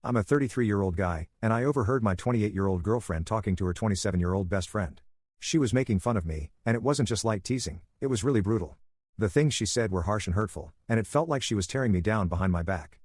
I'm a 33-year-old guy, and I overheard my 28-year-old girlfriend talking to her 27-year-old best friend. She was making fun of me, and it wasn't just light teasing, it was really brutal. The things she said were harsh and hurtful, and it felt like she was tearing me down behind my back.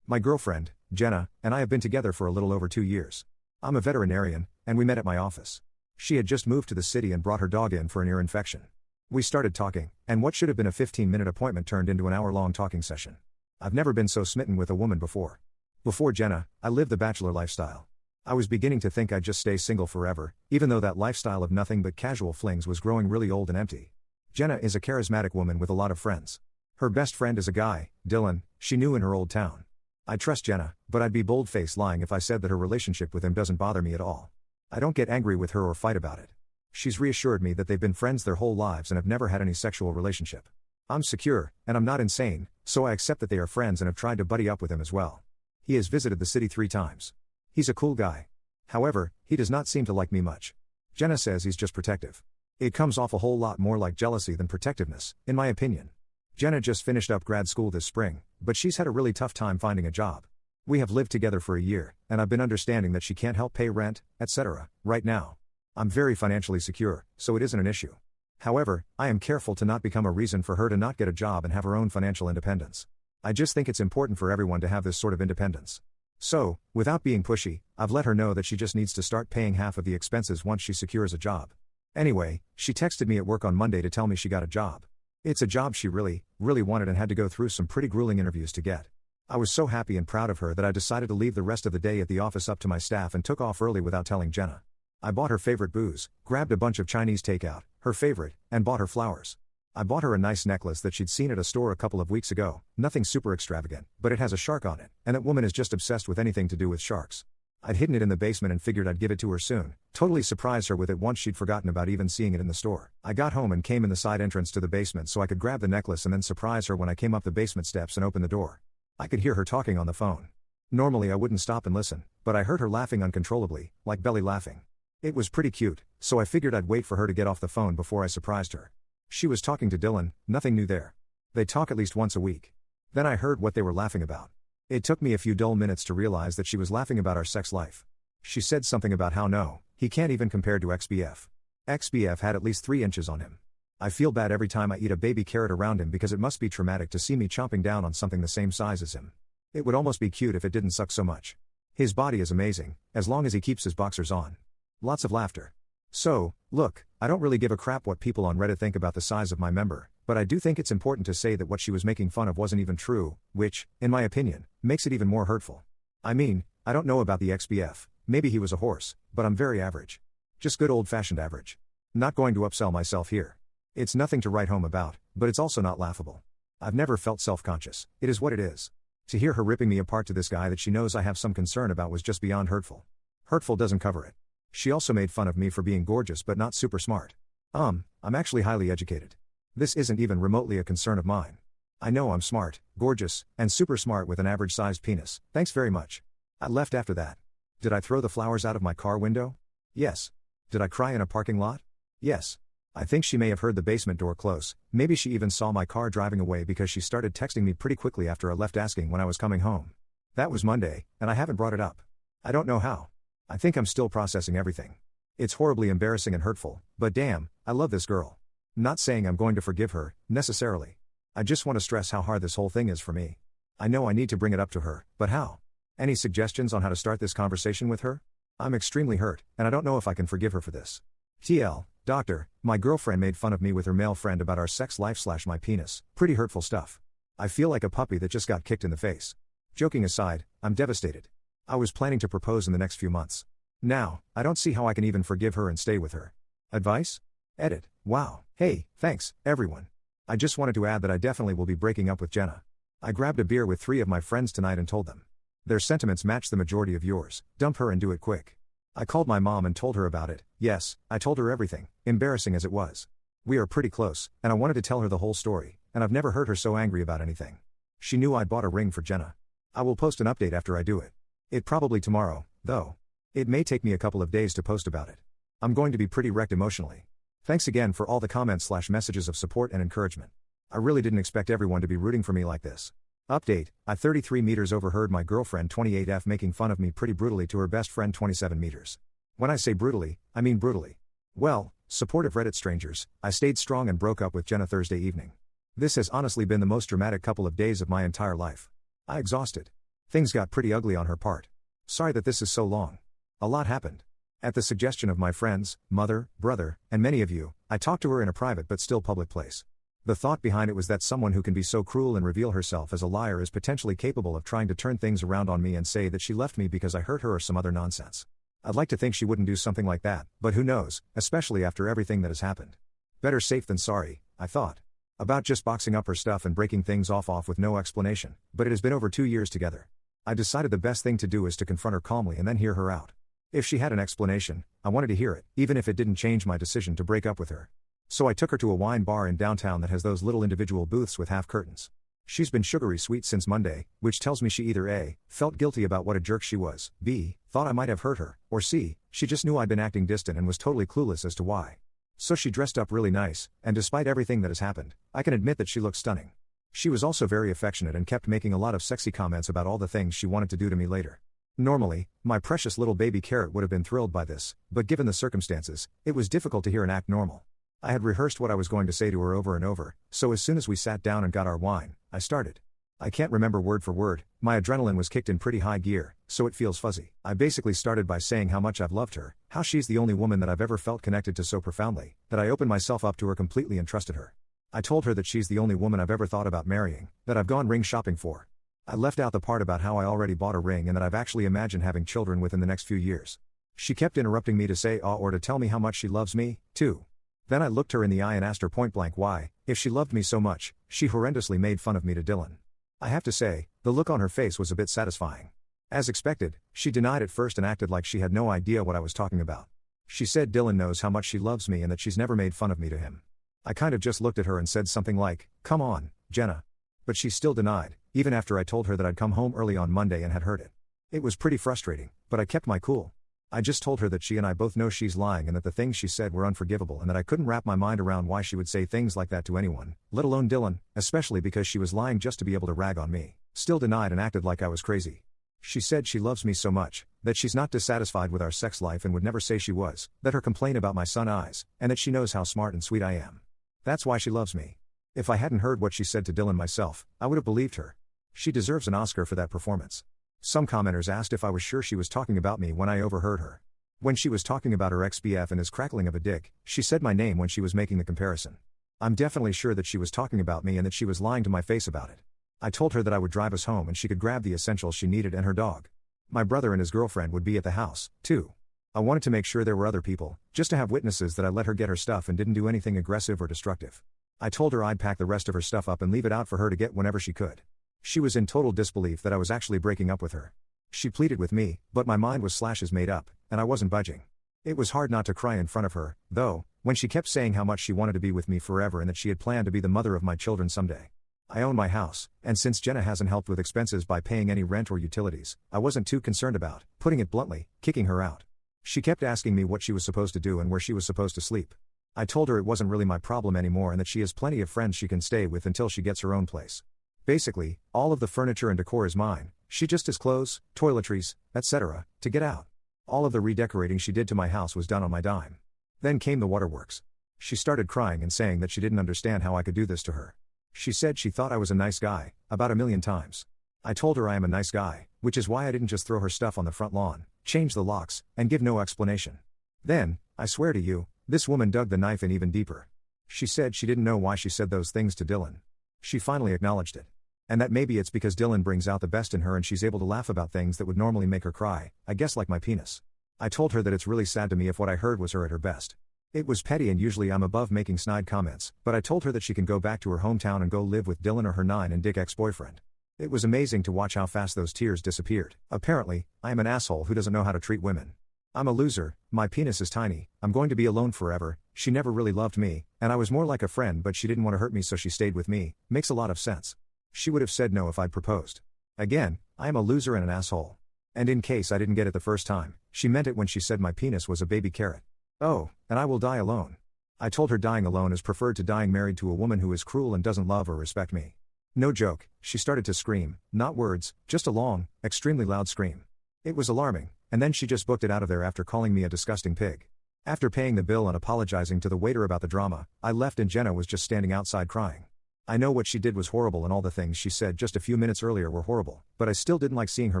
My girlfriend, Jenna, and I have been together for a little over 2 years. I'm a veterinarian, and we met at my office. She had just moved to the city and brought her dog in for an ear infection. We started talking, and what should have been a 15-minute appointment turned into an hour-long talking session. I've never been so smitten with a woman before. Before Jenna, I lived the bachelor lifestyle. I was beginning to think I'd just stay single forever, even though that lifestyle of nothing but casual flings was growing really old and empty. Jenna is a charismatic woman with a lot of friends. Her best friend is a guy, Dylan, she knew in her old town. I trust Jenna, but I'd be bold-faced lying if I said that her relationship with him doesn't bother me at all. I don't get angry with her or fight about it. She's reassured me that they've been friends their whole lives and have never had any sexual relationship. I'm secure, and I'm not insane, so I accept that they are friends and have tried to buddy up with him as well. He has visited the city 3 times. He's a cool guy. However, he does not seem to like me much. Jenna says he's just protective. It comes off a whole lot more like jealousy than protectiveness, in my opinion. Jenna just finished up grad school this spring, but she's had a really tough time finding a job. We have lived together for a year, and I've been understanding that she can't help pay rent, etc., right now. I'm very financially secure, so it isn't an issue. However, I am careful to not become a reason for her to not get a job and have her own financial independence. I just think it's important for everyone to have this sort of independence. So, without being pushy, I've let her know that she just needs to start paying half of the expenses once she secures a job. Anyway, she texted me at work on Monday to tell me she got a job. It's a job she really wanted and had to go through some pretty grueling interviews to get. I was so happy and proud of her that I decided to leave the rest of the day at the office up to my staff and took off early without telling Jenna. I bought her favorite booze, grabbed a bunch of Chinese takeout, her favorite, and bought her flowers. I bought her a nice necklace that she'd seen at a store a couple of weeks ago, nothing super extravagant, but it has a shark on it, and that woman is just obsessed with anything to do with sharks. I'd hidden it in the basement and figured I'd give it to her soon, totally surprise her with it once she'd forgotten about even seeing it in the store. I got home and came in the side entrance to the basement so I could grab the necklace and then surprise her when I came up the basement steps and opened the door. I could hear her talking on the phone. Normally I wouldn't stop and listen, but I heard her laughing uncontrollably, like belly laughing. It was pretty cute, so I figured I'd wait for her to get off the phone before I surprised her. She was talking to Dylan, nothing new there. They talk at least once a week. Then I heard what they were laughing about. It took me a few dull minutes to realize that she was laughing about our sex life. She said something about how no, he can't even compare to XBF. XBF had at least 3 inches on him. I feel bad every time I eat a baby carrot around him because it must be traumatic to see me chomping down on something the same size as him. It would almost be cute if it didn't suck so much. His body is amazing, as long as he keeps his boxers on. Lots of laughter. So, look, I don't really give a crap what people on Reddit think about the size of my member, but I do think it's important to say that what she was making fun of wasn't even true, which, in my opinion, makes it even more hurtful. I mean, I don't know about the XBF, maybe he was a horse, but I'm very average. Just good old-fashioned average. Not going to upsell myself here. It's nothing to write home about, but it's also not laughable. I've never felt self-conscious, it is what it is. To hear her ripping me apart to this guy that she knows I have some concern about was just beyond hurtful. Hurtful doesn't cover it. She also made fun of me for being gorgeous but not super smart. I'm actually highly educated. This isn't even remotely a concern of mine. I know I'm smart, gorgeous, and super smart with an average-sized penis, thanks very much. I left after that. Did I throw the flowers out of my car window? Yes. Did I cry in a parking lot? Yes. I think she may have heard the basement door close, maybe she even saw my car driving away because she started texting me pretty quickly after I left asking when I was coming home. That was Monday, and I haven't brought it up. I don't know how. I think I'm still processing everything. It's horribly embarrassing and hurtful, but damn, I love this girl. Not saying I'm going to forgive her, necessarily. I just want to stress how hard this whole thing is for me. I know I need to bring it up to her, but how? Any suggestions on how to start this conversation with her? I'm extremely hurt, and I don't know if I can forgive her for this. TL, doctor, my girlfriend made fun of me with her male friend about our sex life / my penis, pretty hurtful stuff. I feel like a puppy that just got kicked in the face. Joking aside, I'm devastated. I was planning to propose in the next few months. Now, I don't see how I can even forgive her and stay with her. Advice? Edit. Wow. Hey, thanks, everyone. I just wanted to add that I definitely will be breaking up with Jenna. I grabbed a beer with 3 of my friends tonight and told them. Their sentiments match the majority of yours, dump her and do it quick. I called my mom and told her about it. Yes, I told her everything, embarrassing as it was. We are pretty close, and I wanted to tell her the whole story, and I've never heard her so angry about anything. She knew I'd bought a ring for Jenna. I will post an update after I do it. It probably tomorrow, though. It may take me a couple of days to post about it. I'm going to be pretty wrecked emotionally. Thanks again for all the comments / messages of support and encouragement. I really didn't expect everyone to be rooting for me like this. Update, I 33 meters overheard my girlfriend 28F making fun of me pretty brutally to her best friend 27 meters. When I say brutally, I mean brutally. Well, supportive Reddit strangers, I stayed strong and broke up with Jenna Thursday evening. This has honestly been the most dramatic couple of days of my entire life. I exhausted. Things got pretty ugly on her part. Sorry that this is so long. A lot happened. At the suggestion of my friends, mother, brother, and many of you, I talked to her in a private but still public place. The thought behind it was that someone who can be so cruel and reveal herself as a liar is potentially capable of trying to turn things around on me and say that she left me because I hurt her or some other nonsense. I'd like to think she wouldn't do something like that, but who knows, especially after everything that has happened. Better safe than sorry, I thought. About just boxing up her stuff and breaking things off with no explanation, but it has been over 2 years together. I decided the best thing to do is to confront her calmly and then hear her out. If she had an explanation, I wanted to hear it, even if it didn't change my decision to break up with her. So I took her to a wine bar in downtown that has those little individual booths with half curtains. She's been sugary sweet since Monday, which tells me she either A, felt guilty about what a jerk she was, B, thought I might have hurt her, or C, she just knew I'd been acting distant and was totally clueless as to why. So she dressed up really nice, and despite everything that has happened, I can admit that she looked stunning. She was also very affectionate and kept making a lot of sexy comments about all the things she wanted to do to me later. Normally, my precious little baby carrot would have been thrilled by this, but given the circumstances, it was difficult to hear and act normal. I had rehearsed what I was going to say to her over and over, so as soon as we sat down and got our wine, I started. I can't remember word for word, my adrenaline was kicked in pretty high gear, so it feels fuzzy. I basically started by saying how much I've loved her, how she's the only woman that I've ever felt connected to so profoundly, that I opened myself up to her completely and trusted her. I told her that she's the only woman I've ever thought about marrying, that I've gone ring shopping for. I left out the part about how I already bought a ring and that I've actually imagined having children within the next few years. She kept interrupting me to say or to tell me how much she loves me, too. Then I looked her in the eye and asked her point blank why, if she loved me so much, she horrendously made fun of me to Dylan. I have to say, the look on her face was a bit satisfying. As expected, she denied at first and acted like she had no idea what I was talking about. She said Dylan knows how much she loves me and that she's never made fun of me to him. I kind of just looked at her and said something like, "Come on, Jenna." But she still denied, even after I told her that I'd come home early on Monday and had heard it. It was pretty frustrating, but I kept my cool. I just told her that she and I both know she's lying and that the things she said were unforgivable and that I couldn't wrap my mind around why she would say things like that to anyone, let alone Dylan, especially because she was lying just to be able to rag on me. Still denied and acted like I was crazy. She said she loves me so much, that she's not dissatisfied with our sex life and would never say she was, that her complaint about my son eyes, and that she knows how smart and sweet I am. That's why she loves me. If I hadn't heard what she said to Dylan myself, I would have believed her. She deserves an Oscar for that performance. Some commenters asked if I was sure she was talking about me when I overheard her. When she was talking about her ex-BF and his crackling of a dick, she said my name when she was making the comparison. I'm definitely sure that she was talking about me and that she was lying to my face about it. I told her that I would drive us home and she could grab the essentials she needed and her dog. My brother and his girlfriend would be at the house, too. I wanted to make sure there were other people, just to have witnesses that I let her get her stuff and didn't do anything aggressive or destructive. I told her I'd pack the rest of her stuff up and leave it out for her to get whenever she could. She was in total disbelief that I was actually breaking up with her. She pleaded with me, but my mind was slashes made up, and I wasn't budging. It was hard not to cry in front of her, though, when she kept saying how much she wanted to be with me forever and that she had planned to be the mother of my children someday. I own my house, and since Jenna hasn't helped with expenses by paying any rent or utilities, I wasn't too concerned about, putting it bluntly, kicking her out. She kept asking me what she was supposed to do and where she was supposed to sleep. I told her it wasn't really my problem anymore and that she has plenty of friends she can stay with until she gets her own place. Basically, all of the furniture and decor is mine, she just has clothes, toiletries, etc., to get out. All of the redecorating she did to my house was done on my dime. Then came the waterworks. She started crying and saying that she didn't understand how I could do this to her. She said she thought I was a nice guy, about 1,000,000 times. I told her I am a nice guy, which is why I didn't just throw her stuff on the front lawn, change the locks, and give no explanation. Then, I swear to you, this woman dug the knife in even deeper. She said she didn't know why she said those things to Dylan. She finally acknowledged it. And that maybe it's because Dylan brings out the best in her and she's able to laugh about things that would normally make her cry, I guess like my penis. I told her that it's really sad to me if what I heard was her at her best. It was petty and usually I'm above making snide comments, but I told her that she can go back to her hometown and go live with Dylan or her 9 and dick ex-boyfriend. It was amazing to watch how fast those tears disappeared. Apparently, I am an asshole who doesn't know how to treat women. I'm a loser, my penis is tiny, I'm going to be alone forever, she never really loved me, and I was more like a friend but she didn't want to hurt me so she stayed with me, makes a lot of sense. She would have said no if I'd proposed. Again, I am a loser and an asshole. And in case I didn't get it the first time, she meant it when she said my penis was a baby carrot. Oh, and I will die alone. I told her dying alone is preferred to dying married to a woman who is cruel and doesn't love or respect me. No joke, she started to scream, not words, just a long, extremely loud scream. It was alarming, and then she just booked it out of there after calling me a disgusting pig. After paying the bill and apologizing to the waiter about the drama, I left and Jenna was just standing outside crying. I know what she did was horrible and all the things she said just a few minutes earlier were horrible, but I still didn't like seeing her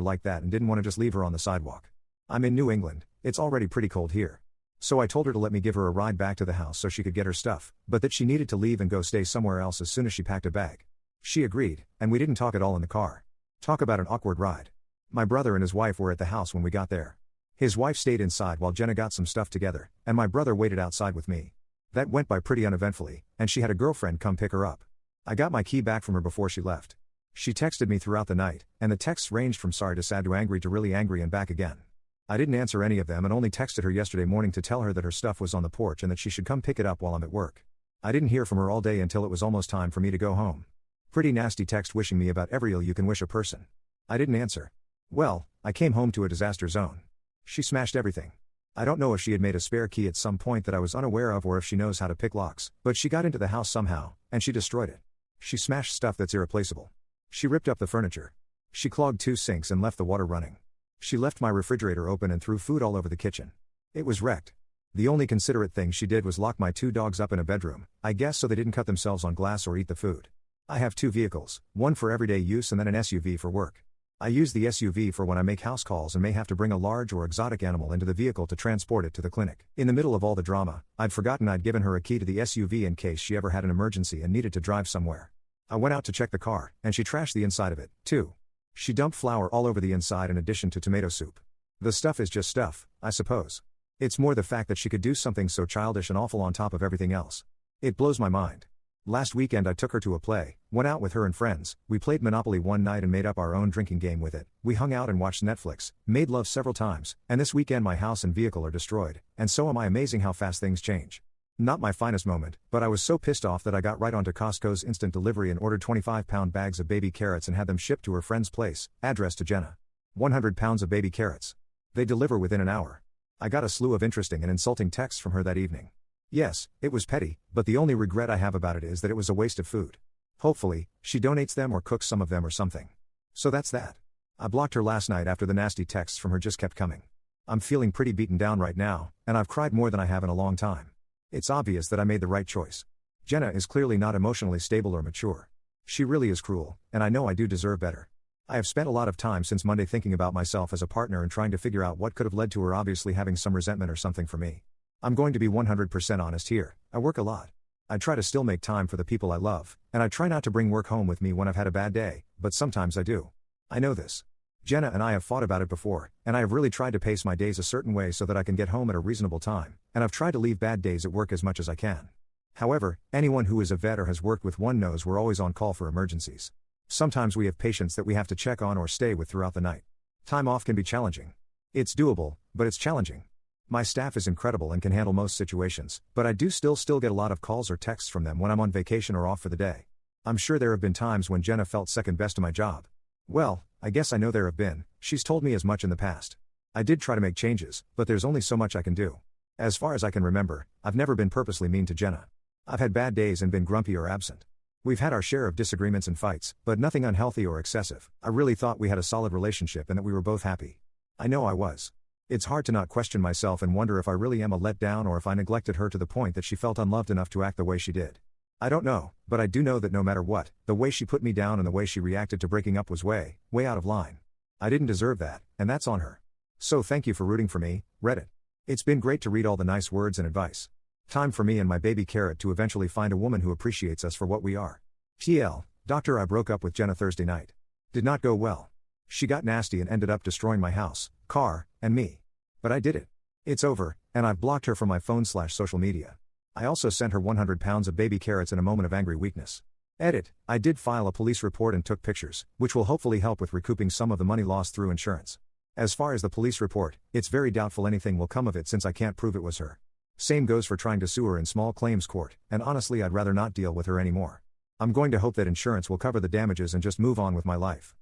like that and didn't want to just leave her on the sidewalk. I'm in New England, it's already pretty cold here. So I told her to let me give her a ride back to the house so she could get her stuff, but that she needed to leave and go stay somewhere else as soon as she packed a bag. She agreed, and we didn't talk at all in the car. Talk about an awkward ride. My brother and his wife were at the house when we got there. His wife stayed inside while Jenna got some stuff together, and my brother waited outside with me. That went by pretty uneventfully, and she had a girlfriend come pick her up. I got my key back from her before she left. She texted me throughout the night, and the texts ranged from sorry to sad to angry to really angry and back again. I didn't answer any of them and only texted her yesterday morning to tell her that her stuff was on the porch and that she should come pick it up while I'm at work. I didn't hear from her all day until it was almost time for me to go home. Pretty nasty text wishing me about every ill you can wish a person. I didn't answer. Well, I came home to a disaster zone. She smashed everything. I don't know if she had made a spare key at some point that I was unaware of or if she knows how to pick locks, but she got into the house somehow, and she destroyed it. She smashed stuff that's irreplaceable. She ripped up the furniture. She clogged 2 sinks and left the water running. She left my refrigerator open and threw food all over the kitchen. It was wrecked. The only considerate thing she did was lock my 2 dogs up in a bedroom, I guess so they didn't cut themselves on glass or eat the food. I have 2 vehicles, one for everyday use and then an SUV for work. I use the SUV for when I make house calls and may have to bring a large or exotic animal into the vehicle to transport it to the clinic. In the middle of all the drama, I'd forgotten I'd given her a key to the SUV in case she ever had an emergency and needed to drive somewhere. I went out to check the car, and she trashed the inside of it, too. She dumped flour all over the inside in addition to tomato soup. The stuff is just stuff, I suppose. It's more the fact that she could do something so childish and awful on top of everything else. It blows my mind. Last weekend I took her to a play, went out with her and friends, we played Monopoly one night and made up our own drinking game with it, we hung out and watched Netflix, made love several times, and this weekend my house and vehicle are destroyed, and so am I. Amazing how fast things change. Not my finest moment, but I was so pissed off that I got right onto Costco's instant delivery and ordered 25-pound bags of baby carrots and had them shipped to her friend's place, addressed to Jenna. 100 pounds of baby carrots. They deliver within an hour. I got a slew of interesting and insulting texts from her that evening. Yes, it was petty, but the only regret I have about it is that it was a waste of food. Hopefully, she donates them or cooks some of them or something. So that's that. I blocked her last night after the nasty texts from her just kept coming. I'm feeling pretty beaten down right now, and I've cried more than I have in a long time. It's obvious that I made the right choice. Jenna is clearly not emotionally stable or mature. She really is cruel, and I know I do deserve better. I have spent a lot of time since Monday thinking about myself as a partner and trying to figure out what could have led to her obviously having some resentment or something for me. I'm going to be 100% honest here, I work a lot. I try to still make time for the people I love, and I try not to bring work home with me when I've had a bad day, but sometimes I do. I know this. Jenna and I have fought about it before, and I have really tried to pace my days a certain way so that I can get home at a reasonable time, and I've tried to leave bad days at work as much as I can. However, anyone who is a vet or has worked with one knows we're always on call for emergencies. Sometimes we have patients that we have to check on or stay with throughout the night. Time off can be challenging. It's doable, but it's challenging. My staff is incredible and can handle most situations, but I do still get a lot of calls or texts from them when I'm on vacation or off for the day. I'm sure there have been times when Jenna felt second best to my job. Well, I guess I know there have been, she's told me as much in the past. I did try to make changes, but there's only so much I can do. As far as I can remember, I've never been purposely mean to Jenna. I've had bad days and been grumpy or absent. We've had our share of disagreements and fights, but nothing unhealthy or excessive. I really thought we had a solid relationship and that we were both happy. I know I was. It's hard to not question myself and wonder if I really am a letdown or if I neglected her to the point that she felt unloved enough to act the way she did. I don't know, but I do know that no matter what, the way she put me down and the way she reacted to breaking up was way out of line. I didn't deserve that, and that's on her. So thank you for rooting for me, Reddit. It's been great to read all the nice words and advice. Time for me and my baby carrot to eventually find a woman who appreciates us for what we are. TL, Doctor, I broke up with Jenna Thursday night. Did not go well. She got nasty and ended up destroying my house, car, and me. But I did it. It's over, and I've blocked her from my phone/social media. I also sent her 100 pounds of baby carrots in a moment of angry weakness. Edit, I did file a police report and took pictures, which will hopefully help with recouping some of the money lost through insurance. As far as the police report, it's very doubtful anything will come of it since I can't prove it was her. Same goes for trying to sue her in small claims court, and honestly I'd rather not deal with her anymore. I'm going to hope that insurance will cover the damages and just move on with my life.